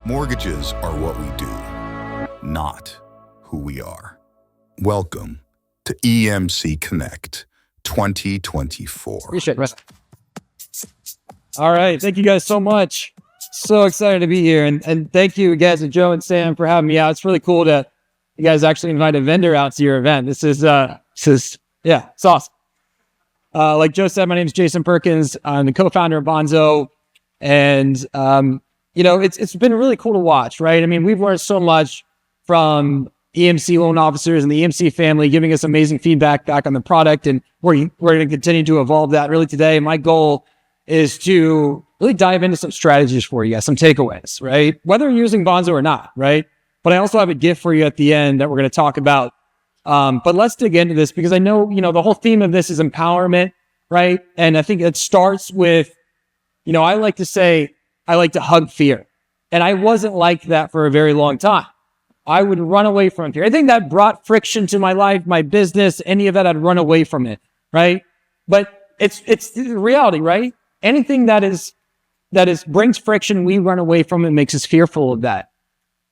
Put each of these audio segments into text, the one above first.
Mortgages are what we do, not who we are. Welcome to EMC Connect 2024. Appreciate it. All right. Thank you guys so much. So excited to be here. And thank you guys to Joe and Sam for having me out. It's really cool that you guys actually invite a vendor out to your event. It's awesome. Like Joe said, my name is Jason Perkins. I'm the co-founder of Bonzo. And, it's been really cool to watch, right? I mean, we've learned so much from EMC loan officers and the EMC family giving us amazing feedback back on the product. And we're going to continue to evolve that really today. My goal is to really dive into some strategies for you guys, some takeaways, right? Whether you're using Bonzo or not, right? But I also have a gift for you at the end that we're going to talk about. But let's dig into this because I know, the whole theme of this is empowerment, right? And I think it starts with, I like to say, I like to hug fear. And I wasn't like that for a very long time. I would run away from fear. I think that brought friction to my life, my business, any of that, I'd run away from it, right? But it's the reality, right? Anything that brings friction, we run away from it, makes us fearful of that.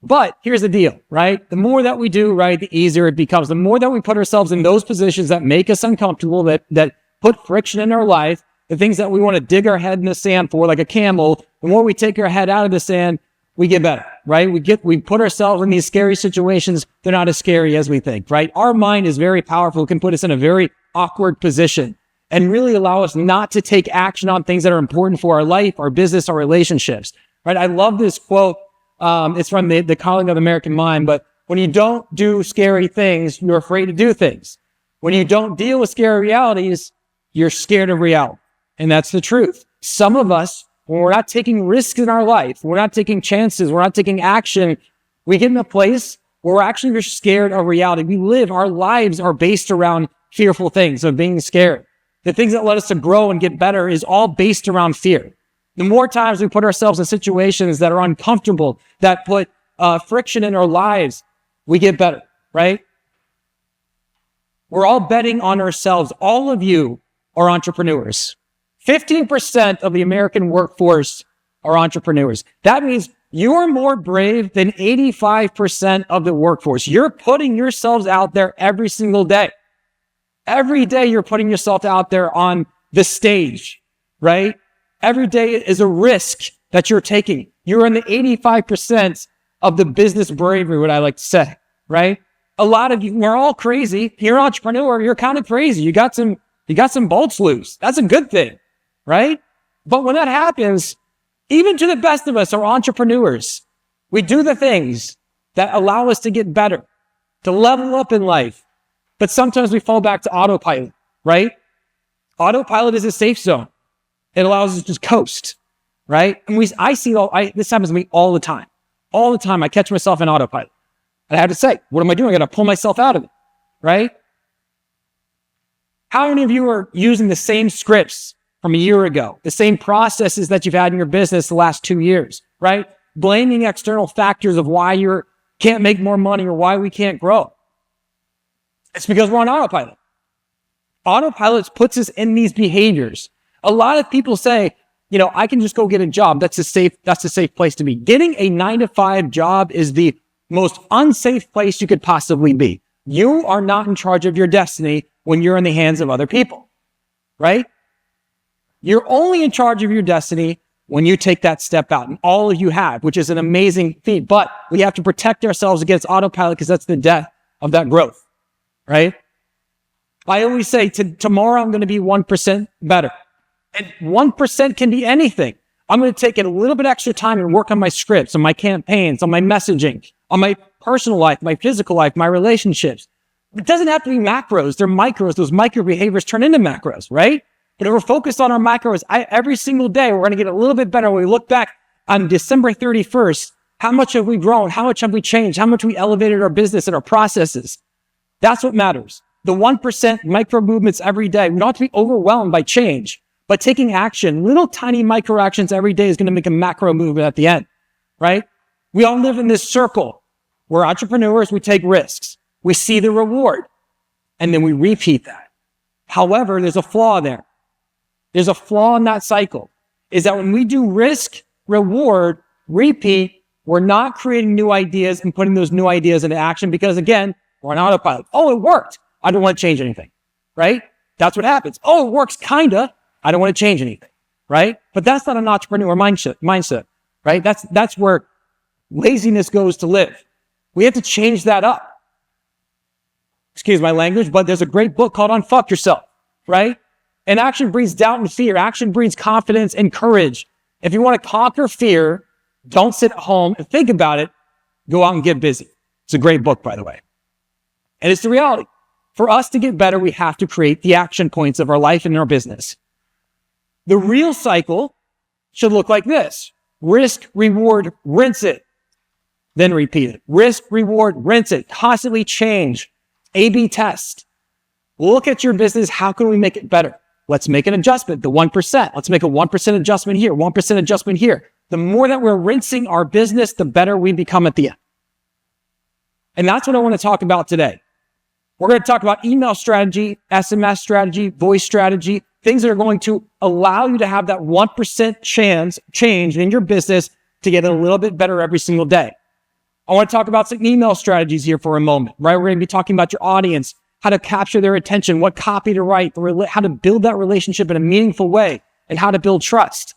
But here's the deal, right? The more that we do, right, the easier it becomes. The more that we put ourselves in those positions that make us uncomfortable, that put friction in our life, the things that we want to dig our head in the sand for, like a camel, the more we take our head out of the sand, we get better, right? We put ourselves in these scary situations. They're not as scary as we think, right? Our mind is very powerful. It can put us in a very awkward position and really allow us not to take action on things that are important for our life, our business, our relationships, right? I love this quote. It's from the Calling of the American Mind, but when you don't do scary things, you're afraid to do things. When you don't deal with scary realities, you're scared of reality. And that's the truth. Some of us, when we're not taking risks in our life, we're not taking chances, we're not taking action, we get in a place where we're actually scared of reality. Our lives are based around fearful things, of being scared. The things that let us to grow and get better is all based around fear. The more times we put ourselves in situations that are uncomfortable, that put friction in our lives, we get better, right? We're all betting on ourselves. All of you are entrepreneurs. 15% of the American workforce are entrepreneurs. That means you're more brave than 85% of the workforce. You're putting yourselves out there every single day. Every day you're putting yourself out there on the stage, right? Every day is a risk that you're taking. You're in the 85% of the business bravery, what I like to say, right? A lot of you, we're all crazy. You're an entrepreneur. You're kind of crazy. You got some bolts loose. That's a good thing, right? But when that happens, even to the best of us are entrepreneurs. We do the things that allow us to get better, to level up in life. But sometimes we fall back to autopilot, right? Autopilot is a safe zone. It allows us to just coast, right? And this happens to me all the time. All the time, I catch myself in autopilot. And I have to say, what am I doing? I got to pull myself out of it, right? How many of you are using the same scripts from a year ago, the same processes that you've had in your business the last 2 years, right? Blaming external factors of why you can't make more money or why we can't grow. It's because we're on autopilot. Autopilot puts us in these behaviors. A lot of people say, I can just go get a job. That's a safe place to be. Getting a 9-to-5 job is the most unsafe place you could possibly be. You are not in charge of your destiny when you're in the hands of other people, right? You're only in charge of your destiny when you take that step out. And all of you have, which is an amazing feat. But we have to protect ourselves against autopilot because that's the death of that growth, right? I always say, tomorrow I'm going to be 1% better. And 1% can be anything. I'm going to take a little bit extra time and work on my scripts, on my campaigns, on my messaging, on my personal life, my physical life, my relationships. It doesn't have to be macros. They're micros. Those micro behaviors turn into macros, right? But if we're focused on our macros, every single day, we're going to get a little bit better. When we look back on December 31st, how much have we grown? How much have we changed? How much we elevated our business and our processes? That's what matters. The 1% micro movements every day. We don't have to be overwhelmed by change, but taking action, little tiny micro actions every day is going to make a macro movement at the end, right? We all live in this circle. We're entrepreneurs. We take risks. We see the reward, and then we repeat that. However, there's a flaw there. There's a flaw in that cycle, is that when we do risk, reward, repeat, We're not creating new ideas and putting those new ideas into action because, again, we're on autopilot. Oh, it worked. I don't want to change anything, right? That's what happens. Oh, it works, kinda. I don't want to change anything, right? But that's not an entrepreneur mindset, right? That's where laziness goes to live. We have to change that up. Excuse my language, but there's a great book called Unfuck Yourself, right? And action breeds doubt and fear. Action breeds confidence and courage. If you want to conquer fear, don't sit at home and think about it. Go out and get busy. It's a great book, by the way. And it's the reality. For us to get better, we have to create the action points of our life and our business. The real cycle should look like this. Risk, reward, rinse it. Then repeat it. Risk, reward, rinse it. Constantly change. A/B test. Look at your business. How can we make it better? Let's make an adjustment, the 1%. Let's make a 1% adjustment here, 1% adjustment here. The more that we're rinsing our business, the better we become at the end. And that's what I want to talk about today. We're going to talk about email strategy, SMS strategy, voice strategy, things that are going to allow you to have that 1% change in your business to get a little bit better every single day. I want to talk about some email strategies here for a moment, right? We're going to be talking about your audience, how to capture their attention, what copy to write, how to build that relationship in a meaningful way, and how to build trust.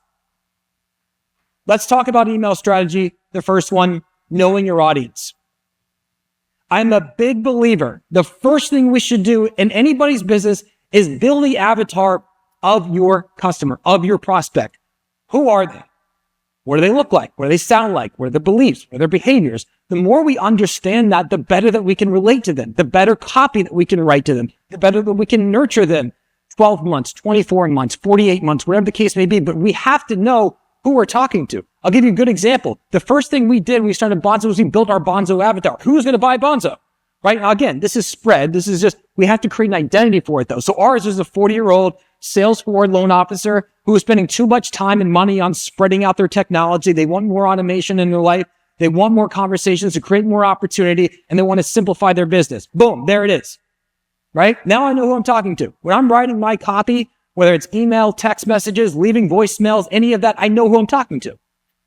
Let's talk about email strategy. The first one, knowing your audience. I'm a big believer. The first thing we should do in anybody's business is build the avatar of your customer, of your prospect. Who are they? What do they look like? What do they sound like? What are their beliefs? What are their behaviors? The more we understand that, the better that we can relate to them, the better copy that we can write to them, the better that we can nurture them. 12 months, 24 months, 48 months, whatever the case may be. But we have to know who we're talking to. I'll give you a good example. The first thing we did when we started Bonzo was we built our Bonzo avatar. Who's going to buy Bonzo? Right? Now, again, this is spread. This is just, we have to create an identity for it though. So ours is a 40-year-old sales forward loan officer who is spending too much time and money on spreading out their technology. They want more automation in their life. They want more conversations to create more opportunity, and they want to simplify their business. Boom, there it is. Right? Now I know who I'm talking to. When I'm writing my copy, whether it's email, text messages, leaving voicemails, any of that, I know who I'm talking to.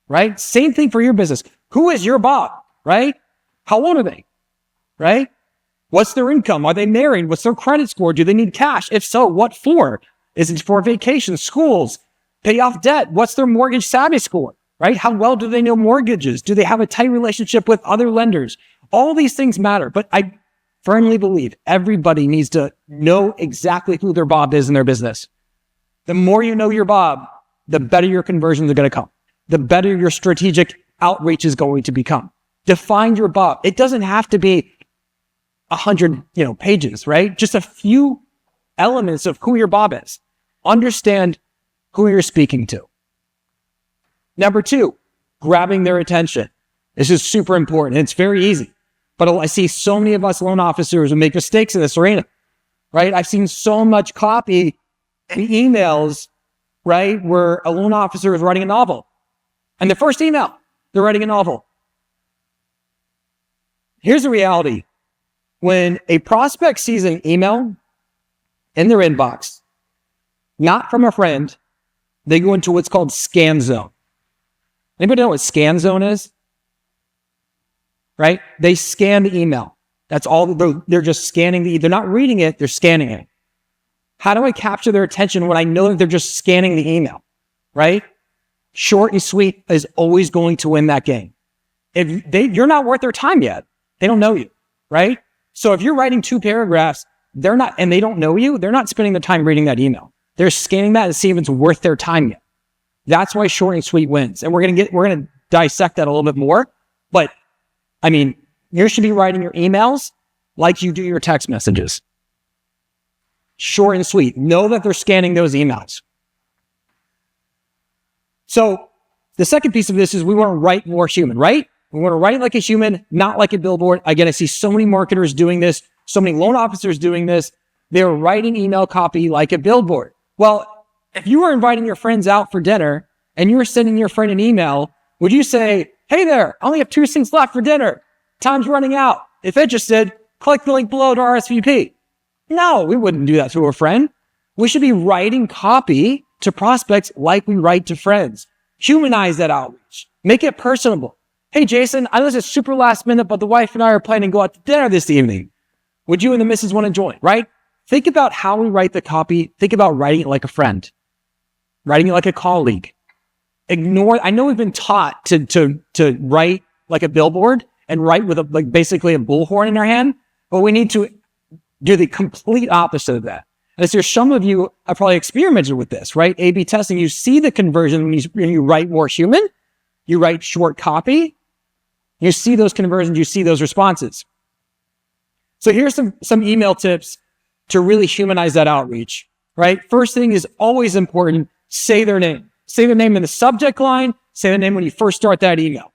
Right? Same thing for your business. Who is your Bob? Right? How old are they? Right? What's their income? Are they married? What's their credit score? Do they need cash? If so, what for? Is it for vacations, schools, pay off debt? What's their mortgage savvy score? Right? How well do they know mortgages? Do they have a tight relationship with other lenders? All these things matter, but I firmly believe everybody needs to know exactly who their Bob is in their business. The more you know your Bob, the better your conversions are going to come. The better your strategic outreach is going to become. Define your Bob. It doesn't have to be 100, pages, right? Just a few elements of who your Bob is. Understand who you're speaking to. Number 2, grabbing their attention. This is super important. It's very easy. But I see so many of us loan officers who make mistakes in this arena, right? I've seen so much copy and emails, right, where a loan officer is writing a novel. And the first email, they're writing a novel. Here's the reality. When a prospect sees an email in their inbox, not from a friend, they go into what's called scan zone. Anybody know what scan zone is? Right? They scan the email. That's all. They're just scanning they're not reading it, they're scanning it. How do I capture their attention when I know that they're just scanning the email? Right? Short and sweet is always going to win that game. If you're not worth their time yet, they don't know you, right? So if you're writing 2 paragraphs, and they don't know you, they're not spending the time reading that email. They're scanning that to see if it's worth their time yet. That's why short and sweet wins. And we're going to dissect that a little bit more. But you should be writing your emails like you do your text messages. Short and sweet. Know that they're scanning those emails. So the second piece of this is we want to write more human, right? We want to write like a human, not like a billboard. Again, I see so many marketers doing this, so many loan officers doing this. They're writing email copy like a billboard. Well, if you were inviting your friends out for dinner and you were sending your friend an email, would you say, hey there, I only have 2 things left for dinner. Time's running out. If interested, click the link below to RSVP. No, we wouldn't do that to a friend. We should be writing copy to prospects like we write to friends. Humanize that outreach. Make it personable. Hey, Jason, I know this is super last minute, but the wife and I are planning to go out to dinner this evening. Would you and the missus want to join, right? Think about how we write the copy. Think about writing it like a friend, writing it like a colleague. I know we've been taught to write like a billboard and write with basically a bullhorn in our hand, but we need to do the complete opposite of that. And so some of you have probably experimented with this, right? A/B testing, you see the conversion when you write more human, you write short copy, you see those conversions, you see those responses. So here's some email tips to really humanize that outreach, right? First thing is always important, say their name. Say their name in the subject line, say their name when you first start that email.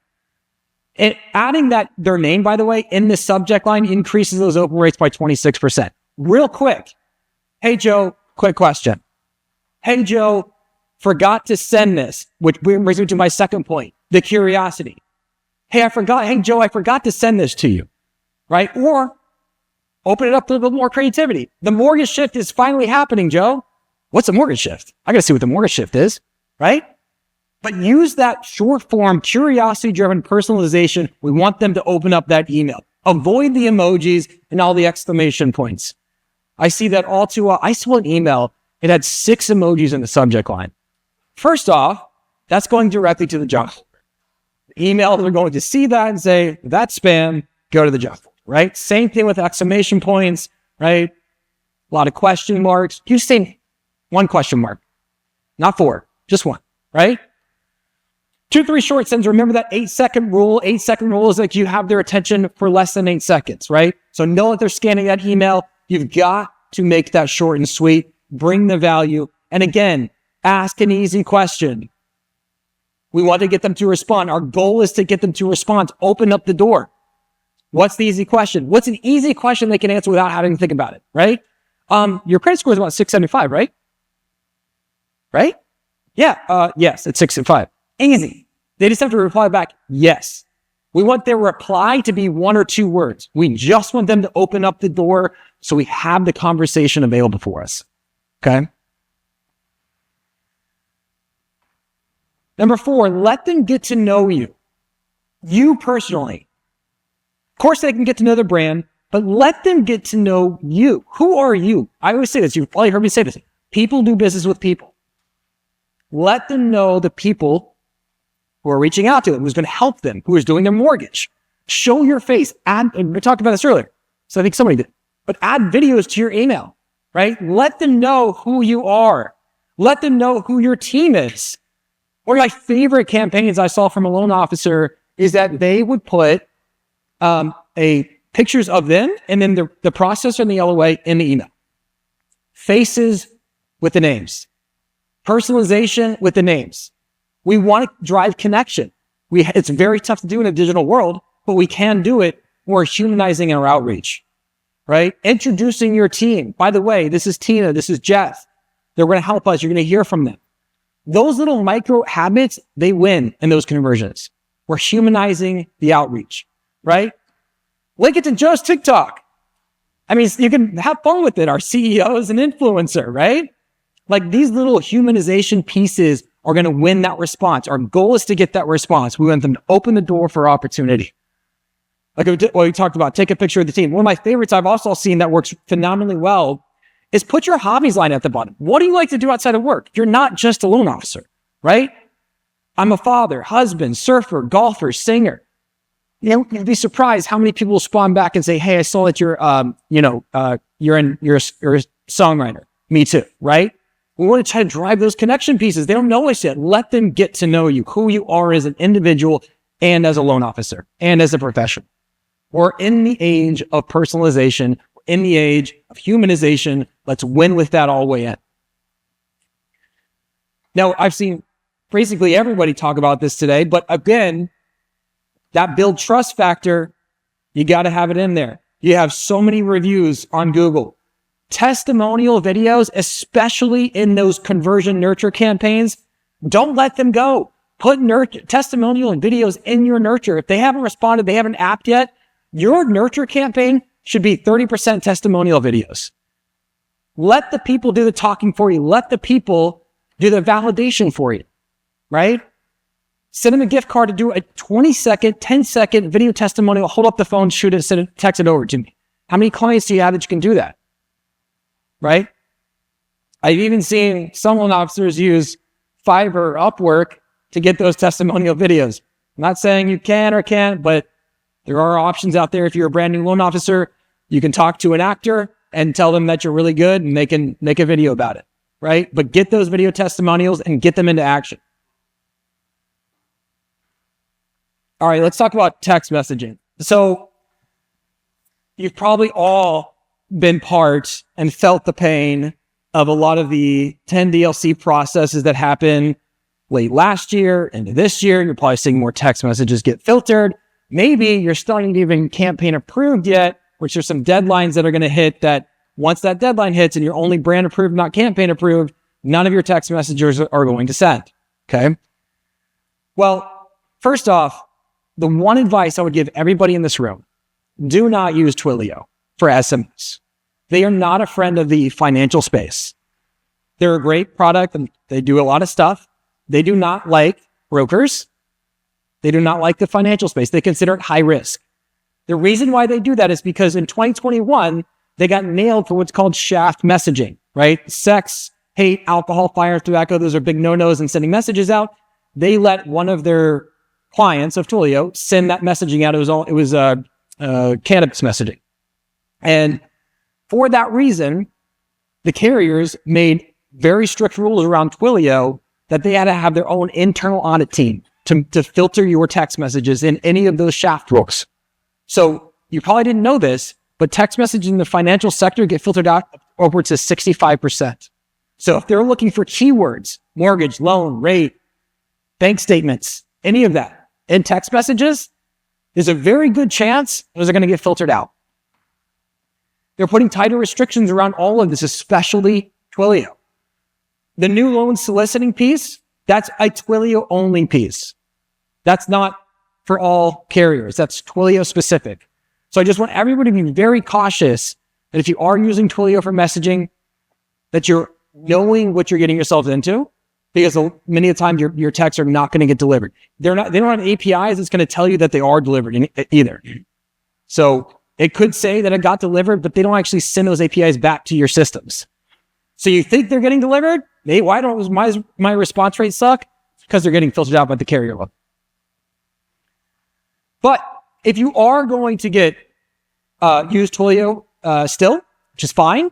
And adding their name, by the way, in the subject line increases those open rates by 26%. Real quick. Hey, Joe, quick question. Hey, Joe, forgot to send this, which brings me to my second point, the curiosity. Hey, Joe, I forgot to send this to you, right? Or open it up to a little bit more creativity. The mortgage shift is finally happening, Joe. What's a mortgage shift? I got to see what the mortgage shift is, right? But use that short form, curiosity-driven personalization. We want them to open up that email. Avoid the emojis and all the exclamation points. I see that all too well. I saw an email. It had 6 emojis in the subject line. First off, that's going directly to the junk folder. The emails are going to see that and say, that's spam, go to the junk folder, right? Same thing with exclamation points, right? A lot of question marks. You say 1 question mark, not 4, just 1, right? 2, 3 short sentences. Remember that 8-second rule. 8-second rule is like you have their attention for less than 8 seconds, right? So know that they're scanning that email. You've got to make that short and sweet. Bring the value. And again, ask an easy question. We want to get them to respond. Our goal is to get them to respond. Open up the door. What's the easy question? What's an easy question they can answer without having to think about it, right? Your credit score is about 675, right? Right? Yeah. Yes, it's 675. Easy. They just have to reply back, yes. We want their reply to be 1 or 2 words. We just want them to open up the door so we have the conversation available for us. Okay? Number 4, let them get to know you. You personally. Of course, they can get to know the brand, but let them get to know you. Who are you? I always say this. You've probably heard me say this. People do business with people. Let them know the people who are reaching out to them, who's going to help them, who is doing their mortgage. Show your face. We talked about this earlier, so I think somebody did. But add videos to your email, right? Let them know who you are. Let them know who your team is. One of my favorite campaigns I saw from a loan officer is that they would put pictures of them and then the processor and the LOA in the email. Faces with the names. Personalization with the names. We want to drive connection. It's very tough to do in a digital world, but we can do it. We're humanizing our outreach, right? Introducing your team. By the way, this is Tina. This is Jeff. They're going to help us. You're going to hear from them. Those little micro habits, they win in those conversions. We're humanizing the outreach, right? Link it to Joe's TikTok. I mean, you can have fun with it. Our CEO is an influencer, right? Like these little humanization pieces are going to win that response. Our goal is to get that response. We want them to open the door for opportunity. Like what we talked about, take a picture of the team. One of my favorites I've also seen that works phenomenally well is put your hobbies line at the bottom. What do you like to do outside of work? You're not just a loan officer, right? I'm a father, husband, surfer, golfer, singer. You'd be surprised how many people will spawn back and say, hey, I saw that you're a songwriter. Me too, right? We want to try to drive those connection pieces. They don't know us yet. Let them get to know you, who you are as an individual and as a loan officer and as a professional. We're in the age of personalization, in the age of humanization. Let's win with that all the way in. Now, I've seen basically everybody talk about this today, but again, that build trust factor, you got to have it in there. You have so many reviews on Google. Testimonial videos, especially in those conversion nurture campaigns, don't let them go. Put testimonial and videos in your nurture. If they haven't responded, they haven't apped yet, your nurture campaign should be 30% testimonial videos. Let the people do the talking for you. Let the people do the validation for you, right? Send them a gift card to do a 20-second, 10-second video testimonial. Hold up the phone, shoot it, send it, text it over to me. How many clients do you have that you can do that? Right? I've even seen some loan officers use Fiverr or Upwork to get those testimonial videos. I'm not saying you can or can't, but there are options out there. If you're a brand new loan officer, you can talk to an actor and tell them that you're really good and they can make a video about it, right? But get those video testimonials and get them into action. All right, let's talk about text messaging. So you've probably all been part and felt the pain of a lot of the 10 DLC processes that happen late last year into this year. You're probably seeing more text messages get filtered. Maybe you're starting to even campaign approved yet, which are some deadlines that are going to hit that once that deadline hits and you're only brand approved, not campaign approved, none of your text messages are going to send. Okay. Well, first off, the one advice I would give everybody in this room, do not use Twilio for SMS. They are not a friend of the financial space. They're a great product and they do a lot of stuff. They do not like brokers. They do not like the financial space. They consider it high risk. The reason why they do that is because in 2021, they got nailed for what's called shaft messaging, right? Sex, hate, alcohol, fire, tobacco, those are big no-nos in sending messages out. They let one of their clients of Twilio send that messaging out. It was cannabis messaging. And for that reason, the carriers made very strict rules around Twilio that they had to have their own internal audit team to filter your text messages in any of those shaft rules. So you probably didn't know this, but text messaging in the financial sector get filtered out upwards to 65%. So if they're looking for keywords, mortgage, loan, rate, bank statements, any of that in text messages, there's a very good chance those are going to get filtered out. They're putting tighter restrictions around all of this, especially Twilio. The new loan soliciting piece, that's a Twilio only piece. That's not for all carriers. That's Twilio specific. So I just want everybody to be very cautious that if you are using Twilio for messaging, that you're knowing what you're getting yourself into, because many of the time your texts are not going to get delivered. They don't have APIs that's going to tell you that they are delivered either. So it could say that it got delivered, but they don't actually send those APIs back to your systems. So you think they're getting delivered? Hey, why don't my response rate suck? Because they're getting filtered out by the carrier level. But if you are going to use Twilio still, which is fine,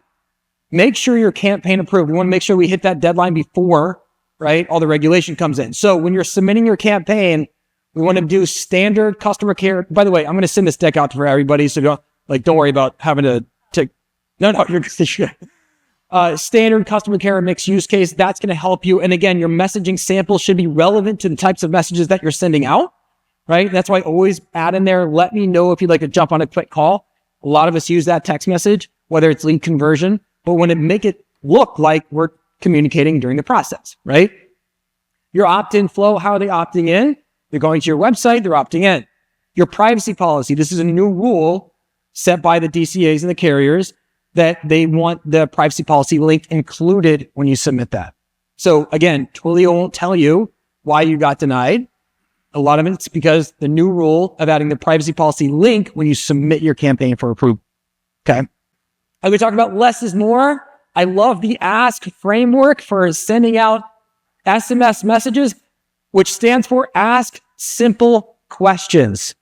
make sure you're campaign approved. We want to make sure we hit that deadline before, right, all the regulation comes in. So when you're submitting your campaign, we want to do standard customer care. By the way, I'm going to send this deck out for everybody, so don't worry about having to take. No, you're good. Standard customer care mixed use case. That's going to help you. And again, your messaging sample should be relevant to the types of messages that you're sending out. Right? That's why I always add in there, let me know if you'd like to jump on a quick call. A lot of us use that text message, whether it's lead conversion, but when it make it look like we're communicating during the process, right? Your opt-in flow, how are they opting in? They're going to your website, they're opting in. Your privacy policy, this is a new rule set by the DCAs and the carriers that they want the privacy policy link included when you submit that. So again, Twilio won't tell you why you got denied. A lot of it's because the new rule of adding the privacy policy link when you submit your campaign for approval. Okay. As we talked about, less is more. I love the ask framework for sending out SMS messages, which stands for ask simple questions.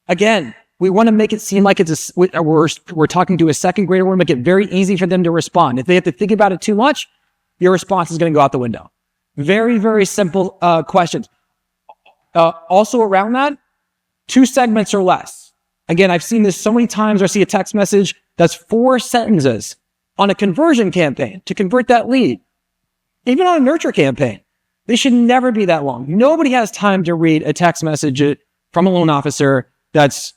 Again, we want to make it seem like we're talking to a second grader. We want to make it very easy for them to respond. If they have to think about it too much, your response is going to go out the window. Very, very simple questions. Also around that, 2 segments or less. Again, I've seen this so many times where I see a text message that's 4 sentences on a conversion campaign to convert that lead. Even on a nurture campaign, they should never be that long. Nobody has time to read a text message from a loan officer that's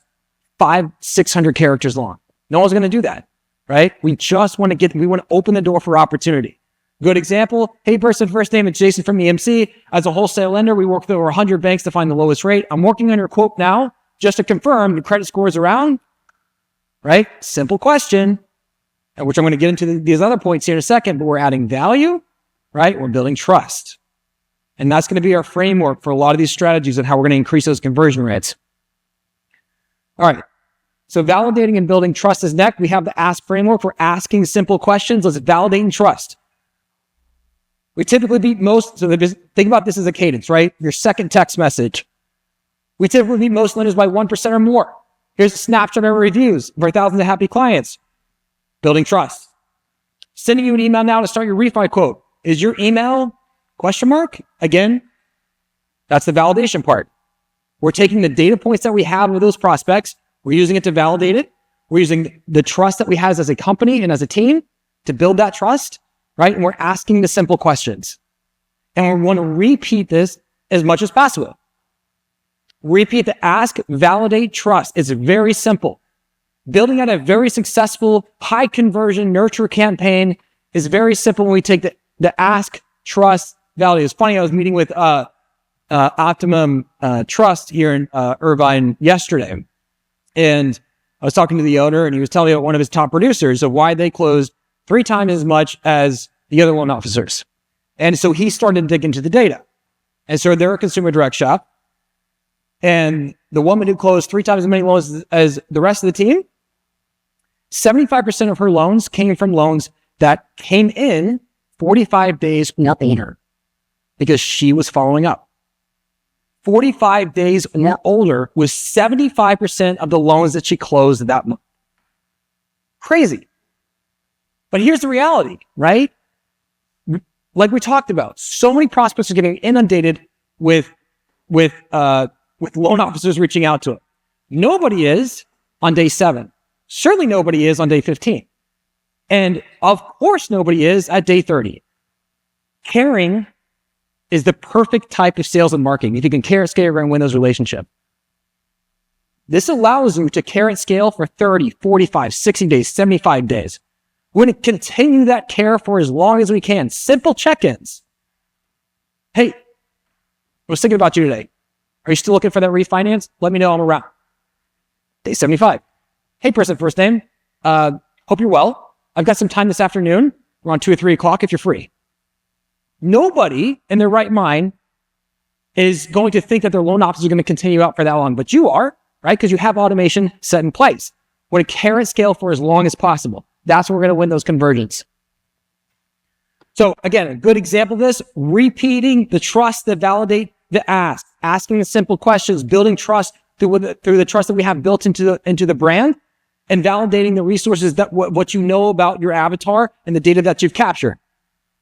500-600 characters long. No one's going to do that, right? We just want to open the door for opportunity. Good example. Hey, person, first name, it's Jason from EMC. As a wholesale lender, we work with over 100 banks to find the lowest rate. I'm working on your quote now just to confirm your credit score is around, right? Simple question, which I'm going to get into these other points here in a second, but we're adding value, right? We're building trust. And that's going to be our framework for a lot of these strategies and how we're going to increase those conversion rates. All right. So validating and building trust is next. We have the ask framework for asking simple questions. Let's validate and trust. We typically beat most, so think about this as a cadence, right? Your second text message. We typically beat most lenders by 1% or more. Here's a snapshot of our reviews for thousands of happy clients. Building trust. Sending you an email now to start your refi quote. Is your email ? Again, that's the validation part. We're taking the data points that we have with those prospects. We're using it to validate it. We're using the trust that we have as a company and as a team to build that trust, right? And we're asking the simple questions. And we want to repeat this as much as possible. Repeat the ask, validate, trust. It's very simple. Building out a very successful, high conversion nurture campaign is very simple when we take the ask, trust, validate. It's funny, I was meeting with Optimum Trust here in Irvine yesterday. And I was talking to the owner, and he was telling me about one of his top producers of why they closed 3 times as much as the other loan officers. And so he started to dig into the data. And so they're a consumer direct shop. And the woman who closed 3 times as many loans as the rest of the team, 75% of her loans came from loans that came in 45 days or older because she was following up. 45 days or older was 75% of the loans that she closed that month. Crazy. But here's the reality, right? Like we talked about, so many prospects are getting inundated with loan officers reaching out to them. Nobody is on day 7. Certainly nobody is on day 15. And of course, nobody is at day 30. Caring is the perfect type of sales and marketing. If you can care and scale and win those relationships. This allows you to care and scale for 30, 45, 60 days, 75 days. We're going to continue that care for as long as we can. Simple check-ins. Hey, I was thinking about you today. Are you still looking for that refinance? Let me know, I'm around. Day 75. Hey, person, first name. Hope you're well. I've got some time this afternoon. Around 2 or 3 o'clock if you're free. Nobody in their right mind is going to think that their loan officers are going to continue out for that long, but you are, right? Because you have automation set in place. We're going to care and scale for as long as possible. That's where we're going to win those conversions. So again, a good example of this, repeating the trust that validate the ask, asking the simple questions, building trust through the trust that we have built into the brand, and validating the resources that what you know about your avatar and the data that you've captured,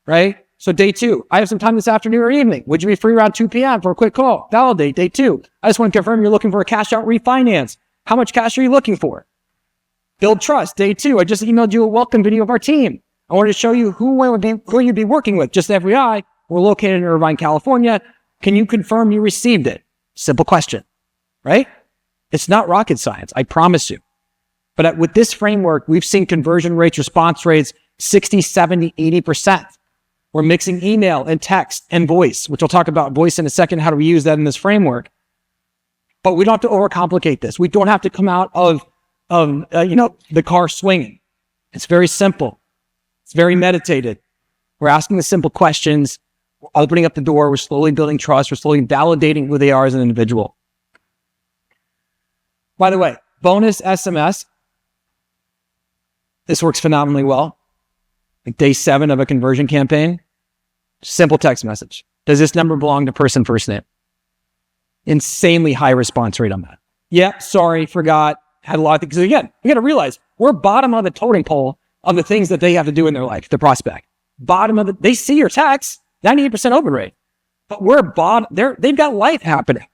right? So day 2, I have some time this afternoon or evening. Would you be free around 2 p.m. for a quick call? Validate. Day 2, I just want to confirm you're looking for a cash out refinance. How much cash are you looking for? Build trust. Day 2, I just emailed you a welcome video of our team. I wanted to show you who you'd be working with. Just FYI, we're located in Irvine, California. Can you confirm you received it? Simple question, right? It's not rocket science, I promise you. But with this framework, we've seen conversion rates, response rates, 60, 70, 80%. We're mixing email and text and voice, which I'll talk about voice in a second, how do we use that in this framework. But we don't have to overcomplicate this. We don't have to come out of the car swinging. It's very simple. It's very meditated. We're asking the simple questions. We're opening up the door. We're slowly building trust. We're slowly validating who they are as an individual. By the way, bonus SMS. This works phenomenally well. Like day 7 of a conversion campaign. Simple text message. Does this number belong to person first name? Insanely high response rate on that. Yeah, sorry, forgot. Had a lot of things. Because again, you got to realize we're bottom of the totem pole of the things that they have to do in their life, the prospect. Bottom of they see your text, 98% open rate. But we're they've got life happening,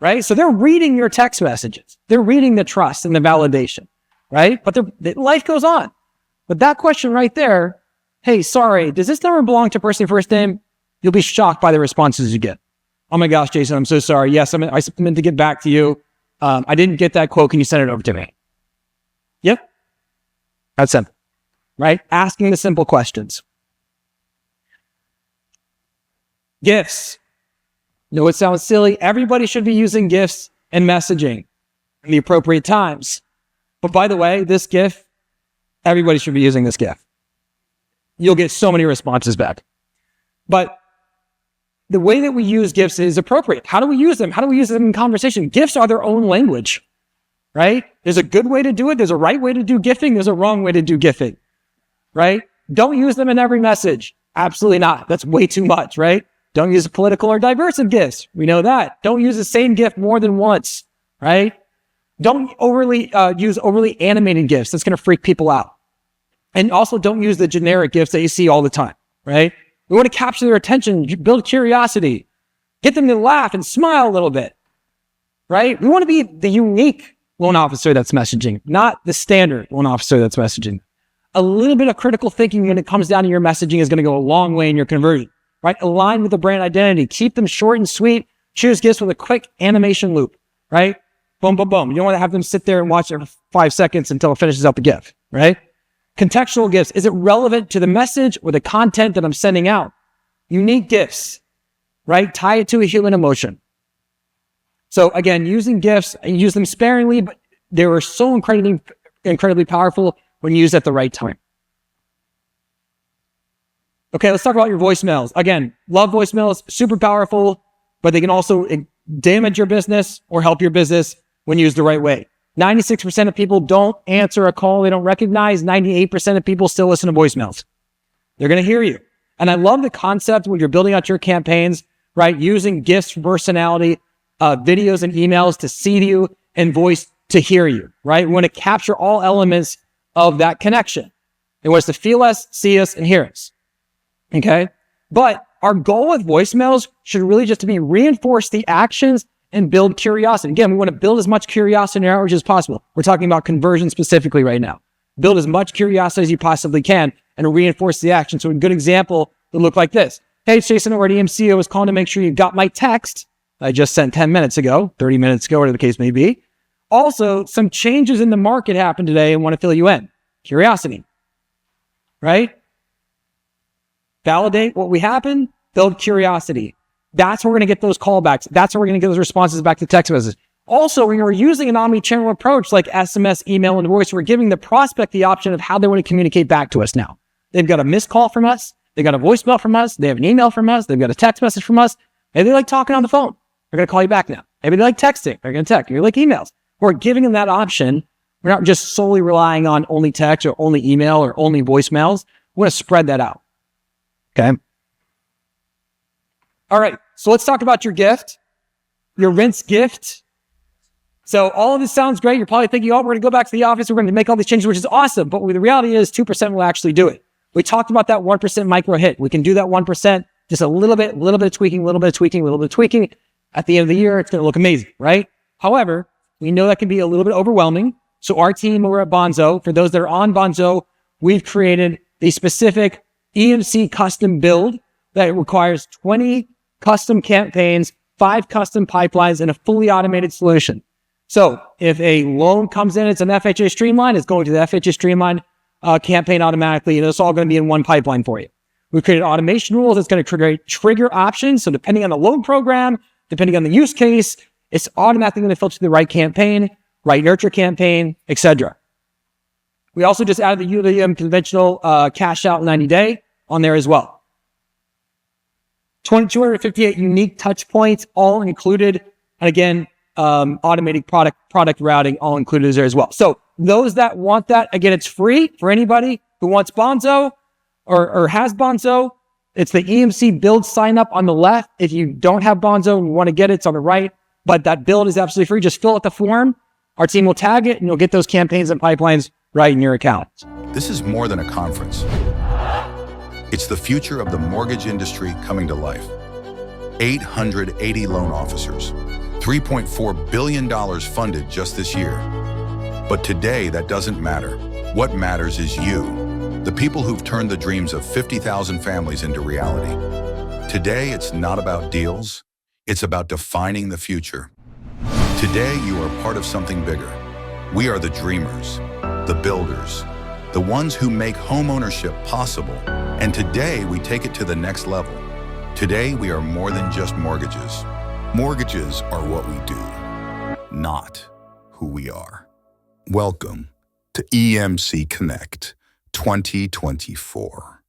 right? So they're reading your text messages. They're reading the trust and the validation, right? But life goes on. But that question right there, hey, sorry, does this number belong to person first name? You'll be shocked by the responses you get. Oh my gosh, Jason, I'm so sorry. Yes, I meant to get back to you. I didn't get that quote. Can you send it over to me? Yep. That's simple, right? Asking the simple questions. Gifts. No, it sounds silly. Everybody should be using gifts and messaging in the appropriate times. But by the way, this GIF, everybody should be using this GIF. You'll get so many responses back. But the way that we use gifts is appropriate. How do we use them? How do we use them in conversation? Gifts are their own language, right? There's a good way to do it. There's a right way to do gifting. There's a wrong way to do gifting, right? Don't use them in every message. Absolutely not. That's way too much, right? Don't use political or diverse gifts. We know that. Don't use the same gift more than once, right? Don't use overly animated gifts. That's going to freak people out. And also don't use the generic gifts that you see all the time, right? We want to capture their attention, build curiosity, get them to laugh and smile a little bit, right? We want to be the unique loan officer that's messaging, not the standard loan officer that's messaging. A little bit of critical thinking when it comes down to your messaging is going to go a long way in your conversion, right? Align with the brand identity. Keep them short and sweet. Choose gifts with a quick animation loop, right? Boom, boom, boom. You don't want to have them sit there and watch it for 5 seconds until it finishes out the gift, right? Contextual gifts. Is it relevant to the message or the content that I'm sending out? Unique gifts, right? Tie it to a human emotion. So again, using gifts, use them sparingly, but they are so incredibly powerful when used at the right time. Okay, let's talk about your voicemails. Again, love voicemails, super powerful, but they can also damage your business or help your business when used the right way. 96% of people don't answer a call they don't recognize. 98% of people still listen to voicemails. They're going to hear you. And I love the concept when you're building out your campaigns, right? Using gifts for personality, videos and emails to see you and voice to hear you, right? We want to capture all elements of that connection. They want us to feel us, see us, and hear us. Okay? But our goal with voicemails should really just be reinforce the actions and build curiosity. Again, we want to build as much curiosity in our outreach as possible. We're talking about conversion specifically right now. Build as much curiosity as you possibly can and reinforce the action. So a good example would look like this. Hey, it's Jason over at EMC. I was calling to make sure you got my text I just sent 10 minutes ago, 30 minutes ago, whatever the case may be. Also, some changes in the market happened today and want to fill you in. Curiosity, right? Validate what we happened, build curiosity. That's where we're going to get those callbacks. That's where we're going to get those responses back to text messages. Also, when we're using an omni-channel approach like SMS, email, and voice, we're giving the prospect the option of how they want to communicate back to us now. They've got a missed call from us. They got a voicemail from us. They have an email from us. They've got a text message from us. Maybe they like talking on the phone. They're going to call you back now. Maybe they like texting. They're going to text. Maybe they like emails. We're giving them that option. We're not just solely relying on only text or only email or only voicemails. We're going to spread that out. Okay. All right. So let's talk about your gift, your Rince gift. So all of this sounds great. You're probably thinking, oh, we're going to go back to the office. We're going to make all these changes, which is awesome. But the reality is 2% will actually do it. We talked about that 1% micro hit. We can do that 1%, just a little bit of tweaking, a little bit of tweaking. At the end of the year, it's going to look amazing, right? However, we know that can be a little bit overwhelming. So our team over at Bonzo, for those that are on Bonzo, we've created a specific EMC custom build that requires 20 custom campaigns, 5 custom pipelines, and a fully automated solution. So if a loan comes in, it's an FHA Streamline, it's going to the FHA Streamline campaign automatically, and it's all going to be in one pipeline for you. We've created automation rules that's going to create trigger options. So depending on the loan program, depending on the use case, it's automatically going to filter to the right campaign, right nurture campaign, etc. We also just added the ULM conventional cash out 90-day on there as well. 258 unique touch points, all included. And again, automated product routing, all included there as well. So those that want that, again, it's free for anybody who wants Bonzo or has Bonzo. It's the EMC build sign up on the left. If you don't have Bonzo and you want to get it, it's on the right. But that build is absolutely free. Just fill out the form. Our team will tag it and you'll get those campaigns and pipelines right in your account. This is more than a conference. It's the future of the mortgage industry coming to life. 880 loan officers, $3.4 billion funded just this year. But today, that doesn't matter. What matters is you, the people who've turned the dreams of 50,000 families into reality. Today, it's not about deals. It's about defining the future. Today, you are part of something bigger. We are the dreamers, the builders, the ones who make homeownership possible. And today, we take it to the next level. Today, we are more than just mortgages. Mortgages are what we do, not who we are. Welcome to EMC Connect 2024.